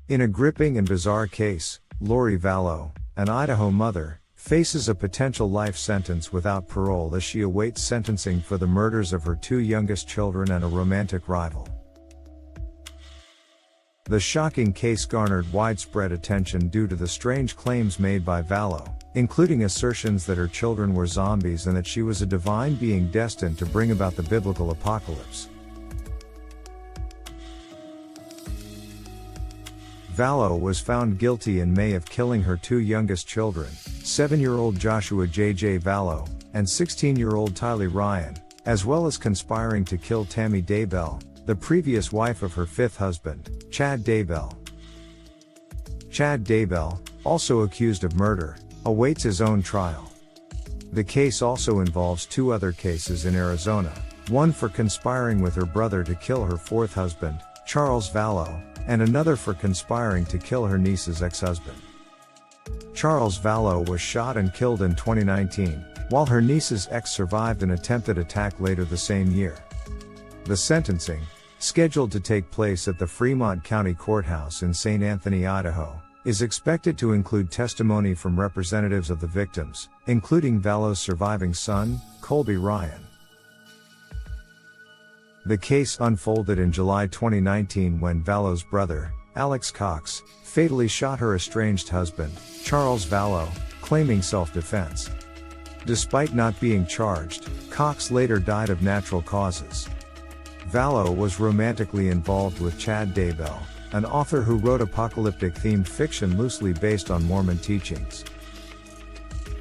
In a gripping and bizarre case, Lori Vallow, an Idaho mother, faces a potential life sentence without parole as she awaits sentencing for the murders of her two youngest children and a romantic rival. The shocking case garnered widespread attention due to the strange claims made by Vallow, including assertions that her children were zombies and that she was a divine being destined to bring about the biblical apocalypse. Vallow was found guilty in May of killing her two youngest children, 7-year-old Joshua J.J. Vallow, and 16-year-old Tylee Ryan, as well as conspiring to kill Tammy Daybell, the previous wife of her fifth husband, Chad Daybell. Chad Daybell, also accused of murder, awaits his own trial. The case also involves two other cases in Arizona, one for conspiring with her brother to kill her fourth husband, Charles Vallow, and another for conspiring to kill her niece's ex-husband. Charles Vallow was shot and killed in 2019, while her niece's ex survived an attempted attack later the same year. The sentencing, scheduled to take place at the Fremont County Courthouse in St. Anthony, Idaho, is expected to include testimony from representatives of the victims, including Vallow's surviving son, Colby Ryan. The case unfolded in July 2019 when Vallow's brother, Alex Cox, fatally shot her estranged husband, Charles Vallow, claiming self-defense. Despite not being charged, Cox later died of natural causes. Vallow was romantically involved with Chad Daybell, an author who wrote apocalyptic-themed fiction loosely based on Mormon teachings.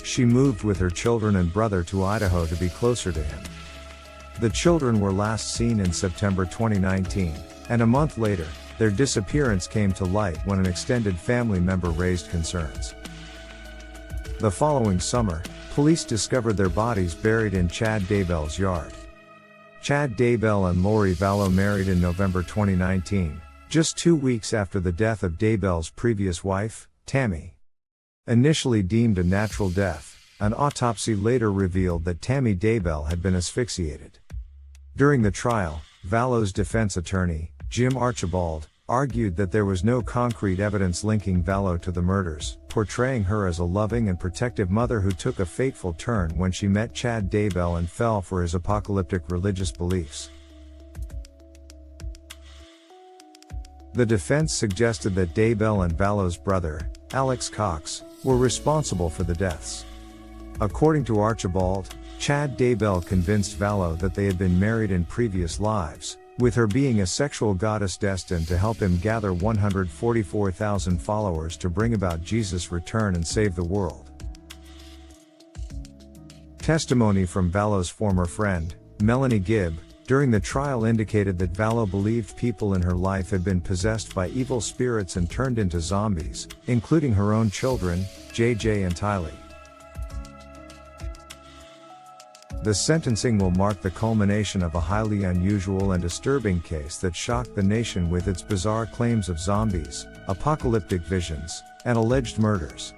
She moved with her children and brother to Idaho to be closer to him. The children were last seen in September 2019, and a month later, their disappearance came to light when an extended family member raised concerns. The following summer, police discovered their bodies buried in Chad Daybell's yard. Chad Daybell and Lori Vallow married in November 2019, just 2 weeks after the death of Daybell's previous wife, Tammy. Initially deemed a natural death, an autopsy later revealed that Tammy Daybell had been asphyxiated. During the trial, Vallow's defense attorney, Jim Archibald, argued that there was no concrete evidence linking Vallow to the murders, portraying her as a loving and protective mother who took a fateful turn when she met Chad Daybell and fell for his apocalyptic religious beliefs. The defense suggested that Daybell and Vallow's brother, Alex Cox, were responsible for the deaths. According to Archibald, Chad Daybell convinced Vallow that they had been married in previous lives, with her being a sexual goddess destined to help him gather 144,000 followers to bring about Jesus' return and save the world. Testimony from Vallow's former friend, Melanie Gibb, during the trial indicated that Vallow believed people in her life had been possessed by evil spirits and turned into zombies, including her own children, JJ and Tylee. The sentencing will mark the culmination of a highly unusual and disturbing case that shocked the nation with its bizarre claims of zombies, apocalyptic visions, and alleged murders.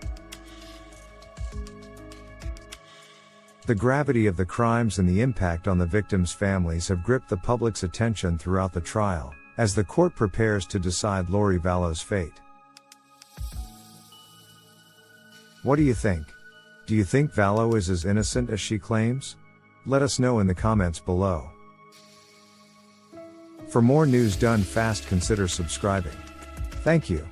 The gravity of the crimes and the impact on the victims' families have gripped the public's attention throughout the trial, as the court prepares to decide Lori Vallow's fate. What do you think? Do you think Vallow is as innocent as she claims? Let us know in the comments below. For more news done fast, consider subscribing. Thank you.